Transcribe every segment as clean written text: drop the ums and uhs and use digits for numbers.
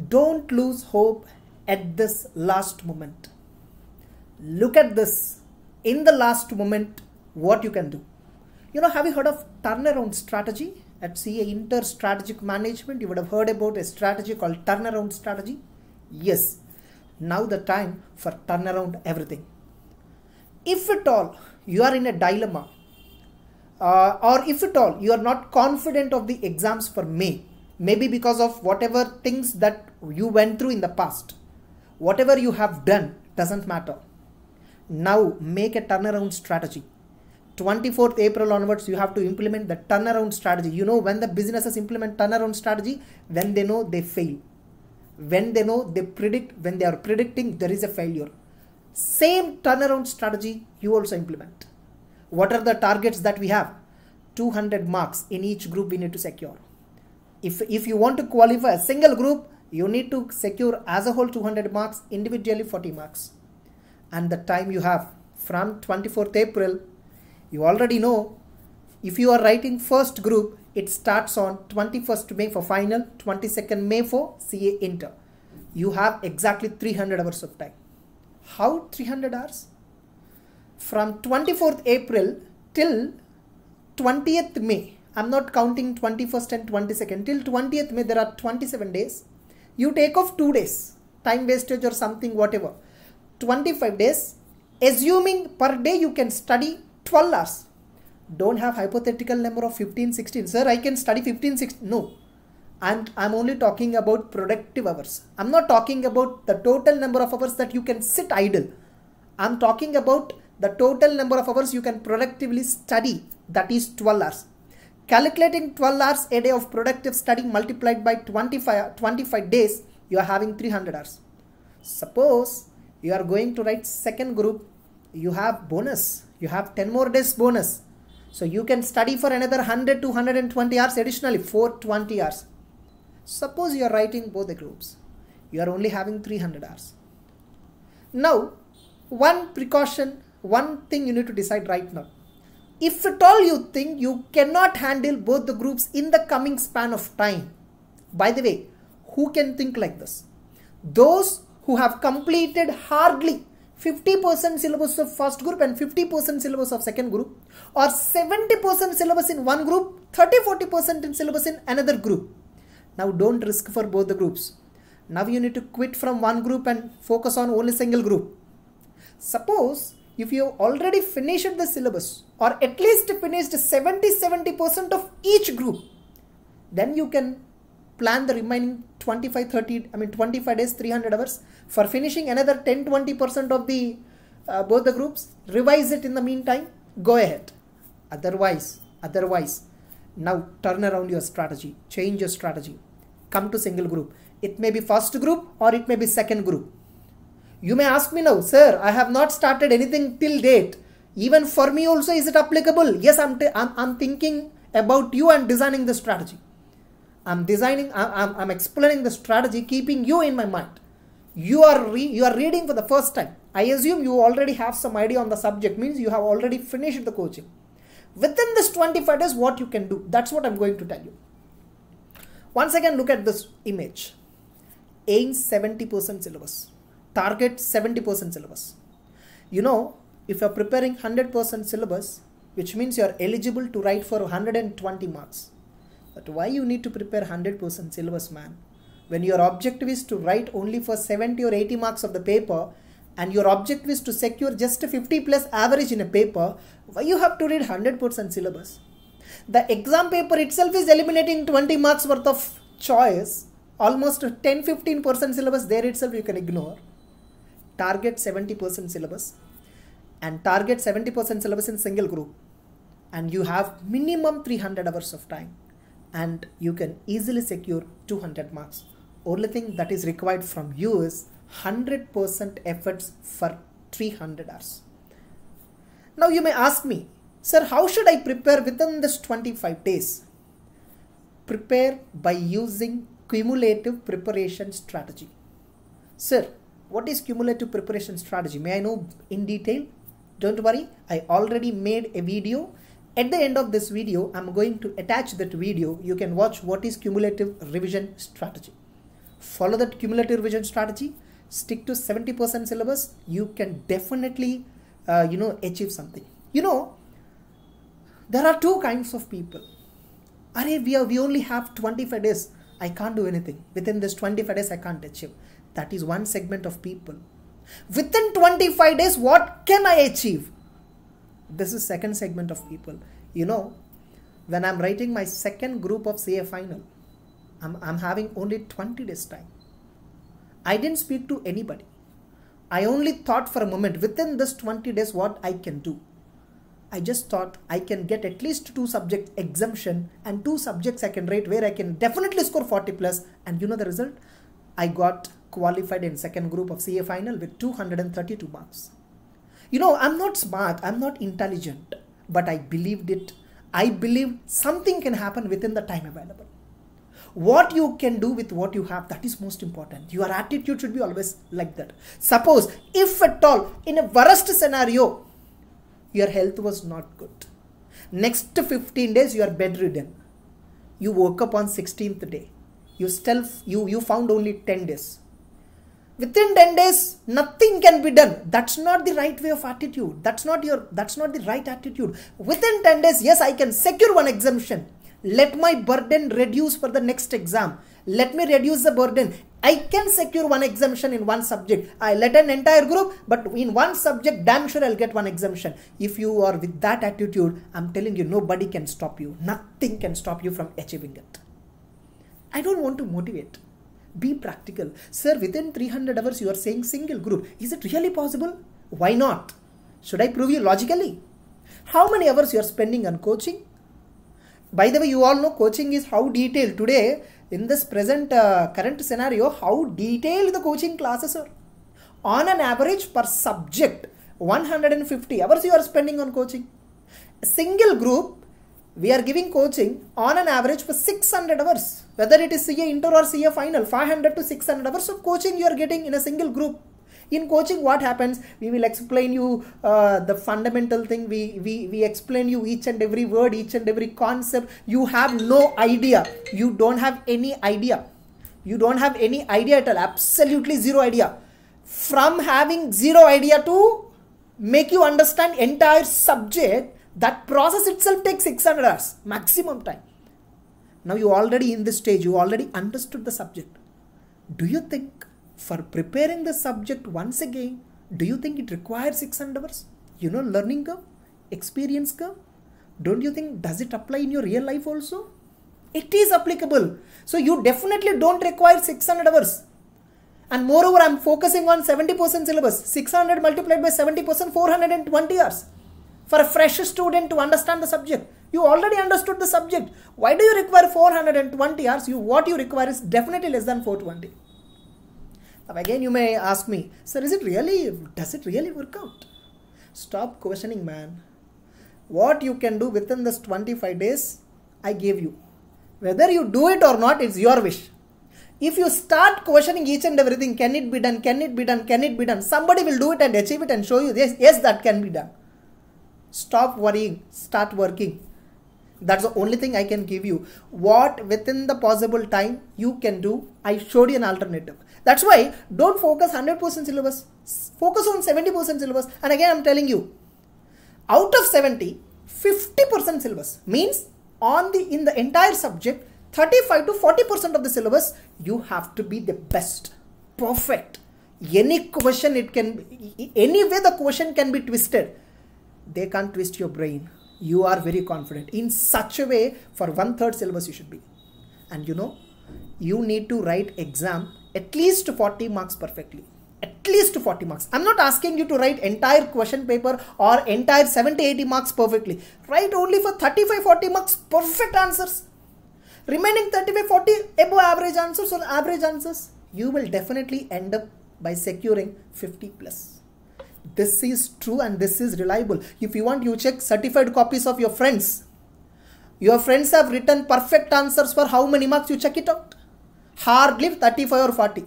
Don't lose hope at this last moment. Look at this. In the last moment, what you can do. Have you heard of turnaround strategy? At CA Inter-Strategic Management, you would have heard about a strategy called turnaround strategy. Yes, now the time for turnaround everything. If at all you are in a dilemma, or if at all you are not confident of the exams for May, maybe because of whatever things that you went through in the past, whatever you have done doesn't matter. Now make a turnaround strategy. 24th April onwards, you have to implement the turnaround strategy. When the businesses implement turnaround strategy, when they know they fail, when they know they predict, when they are predicting there is a failure. Same turnaround strategy you also implement. What are the targets that we have? 200 marks in each group we need to secure. If you want to qualify a single group, you need to secure as a whole 200 marks, individually 40 marks. And the time you have from 24th April, you already know, if you are writing first group, it starts on 21st May for final, 22nd May for CA Inter. You have exactly 300 hours of time. How 300 hours? From 24th April till 20th May, I'm not counting 21st and 22nd, till 20th May there are 27 days. You take off 2 days, time wastage or something, whatever. 25 days, assuming per day you can study 12 hours. Don't have hypothetical number of 15, 16. Sir, I can study 15, 16. No. I'm only talking about productive hours. I'm not talking about the total number of hours that you can sit idle. I'm talking about the total number of hours you can productively study. That is 12 hours. Calculating 12 hours a day of productive study multiplied by 25 days, you are having 300 hours. Suppose you are going to write second group, you have bonus. You have 10 more days bonus. So you can study for another 100 to 120 hours additionally, 420 hours. Suppose you are writing both the groups. You are only having 300 hours. Now, one precaution, one thing you need to decide right now. If at all you think you cannot handle both the groups in the coming span of time, by the way, who can think like this? Those who have completed hardly 50% syllabus of first group and 50% syllabus of second group, or 70% syllabus in one group, 30-40% in syllabus in another group. Now don't risk for both the groups. Now you need to quit from one group and focus on only single group. Suppose if you already finished the syllabus, or at least finished 70% of each group, then you can plan the remaining 25 days, 300 hours for finishing another 10-20% of the both the groups. Revise it in the meantime. Go ahead. Otherwise, now turn around your strategy. Change your strategy. Come to single group. It may be first group or it may be second group. You may ask me now, sir, I have not started anything till date. Even for me also, is it applicable? Yes, I'm thinking about you and designing the strategy. I'm explaining the strategy, keeping you in my mind. You are reading for the first time. I assume you already have some idea on the subject, means you have already finished the coaching. Within this 25 days, what you can do, that's what I'm going to tell you. Once again, look at this image. Aim 70% syllabus. Target 70% syllabus. If you're preparing 100% syllabus, which means you're eligible to write for 120 marks. But why you need to prepare 100% syllabus, man? When your objective is to write only for 70 or 80 marks of the paper, and your objective is to secure just a 50 plus average in a paper, why you have to read 100% syllabus? The exam paper itself is eliminating 20 marks worth of choice. Almost 10-15% syllabus there itself you can ignore. Target 70% syllabus and target 70% syllabus in single group, and you have minimum 300 hours of time, and you can easily secure 200 marks. Only thing that is required from you is 100% efforts for 300 hours. Now you may ask me, sir, how should I prepare within this 25 days? Prepare by using cumulative preparation strategy. Sir, what is cumulative preparation strategy? May I know in detail? Don't worry, I already made a video. At the end of this video, I'm going to attach that video. You can watch what is cumulative revision strategy. follow that cumulative revision strategy, stick to 70% syllabus, you can definitely achieve something. There are two kinds of people. We only have 25 days, I can't do anything. Within this 25 days I can't achieve. That is one segment of people. Within 25 days, what can I achieve? This is second segment of people. When I'm writing my second group of CA final, I'm having only 20 days time. I didn't speak to anybody. I only thought for a moment, within this 20 days, what I can do. I just thought I can get at least 2 subject exemption and 2 subjects I can write where I can definitely score 40 plus. And the result? I got qualified in second group of CA final with 232 marks. I'm not smart, I'm not intelligent, but I believed it. I believe something can happen within the time available. What you can do with what you have, that is most important. Your attitude should be always like that. Suppose, if at all, in a worst scenario, your health was not good. Next 15 days, you are bedridden. You woke up on 16th day. You found only 10 days. Within 10 days, nothing can be done. That's not the right way of attitude. That's not the right attitude. Within 10 days, yes, I can secure one exemption. Let my burden reduce for the next exam. Let me reduce the burden. I can secure one exemption in one subject. I let an entire group, but in one subject, damn sure I'll get one exemption. If you are with that attitude, I'm telling you, nobody can stop you. Nothing can stop you from achieving it. I don't want to motivate. Be practical. Sir, within 300 hours, you are saying single group. Is it really possible? Why not? Should I prove you logically? How many hours you are spending on coaching? By the way, you all know coaching is how detailed. Today, in this present current scenario, how detailed the coaching classes are. On an average per subject, 150 hours you are spending on coaching. A single group, we are giving coaching on an average for 600 hours. Whether it is CA inter or CA final, 500 to 600 hours of coaching you are getting in a single group. In coaching, what happens? We will explain you the fundamental thing. We explain you each and every word, each and every concept. You have no idea. You don't have any idea. You don't have any idea at all. Absolutely zero idea. From having zero idea to make you understand entire subject, that process itself takes 600 hours, maximum time. Now you already in this stage, you already understood the subject. Do you think for preparing the subject once again, do you think it requires 600 hours? Learning curve, experience curve. Don't you think, does it apply in your real life also? It is applicable. So you definitely don't require 600 hours. And moreover, I'm focusing on 70% syllabus. 600 multiplied by 70%, 420 hours. For a fresh student to understand the subject. You already understood the subject. Why do you require 420 hours? What you require is definitely less than 420. Now again you may ask me, sir, does it really work out? Stop questioning, man. What you can do within this 25 days, I gave you. Whether you do it or not, it's your wish. If you start questioning each and everything, can it be done, can it be done, can it be done? Somebody will do it and achieve it and show you, yes, that can be done. Stop worrying, start working. That's the only thing I can give you. What within the possible time you can do, I showed you an alternative. That's why don't focus 100% syllabus. Focus on 70% syllabus. And again, I'm telling you, out of 70, 50% syllabus means in the entire subject, 35 to 40% of the syllabus, you have to be the best, perfect. Any question any way the question can be twisted. They can't twist your brain. You are very confident. In such a way, for 1/3 syllabus you should be. And you need to write exam at least 40 marks perfectly. At least 40 marks. I'm not asking you to write entire question paper or entire 70-80 marks perfectly. Write only for 35-40 marks perfect answers. Remaining 35-40 above average answers or average answers. You will definitely end up by securing 50 plus. This is true and this is reliable. If you want, you check certified copies of your friends. Your friends have written perfect answers for how many marks? You check it out. Hardly 35 or 40.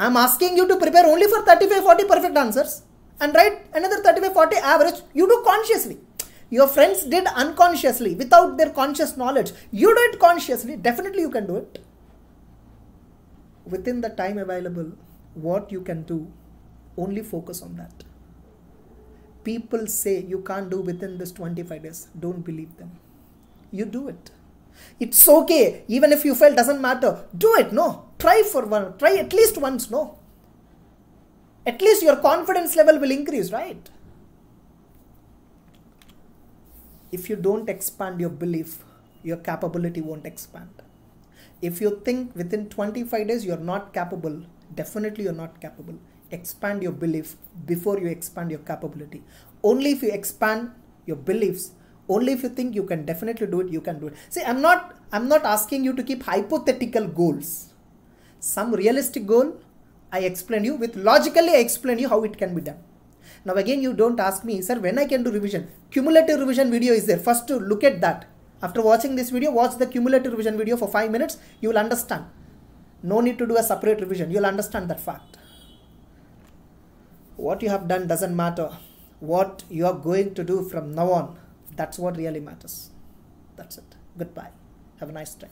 I'm asking you to prepare only for 35-40 perfect answers and write another 35-40 average. You do consciously. Your friends did unconsciously without their conscious knowledge. You do it consciously. Definitely you can do it. within the time available, what you can do, only focus on that. People say you can't do within this 25 days. Don't believe them. You do it. It's okay. Even if you fail, doesn't matter. Do it. No. Try for one. Try at least once. No. At least your confidence level will increase, right? If you don't expand your belief, your capability won't expand. If you think within 25 days you're not capable, definitely you're not capable. Expand your belief before you expand your capability. Only if you expand your beliefs, only if you think you can definitely do it, you can do it. See, I'm not asking you to keep hypothetical goals. Some realistic goal, I explain you with logically, I explain you how it can be done. Now again, you don't ask me, sir, when I can do revision. Cumulative revision video is there. First to look at that. After watching this video, watch the cumulative revision video for 5 minutes. You will understand. No need to do a separate revision. You will understand that fact. What you have done doesn't matter. What you are going to do from now on, that's what really matters. That's it. Goodbye. Have a nice day.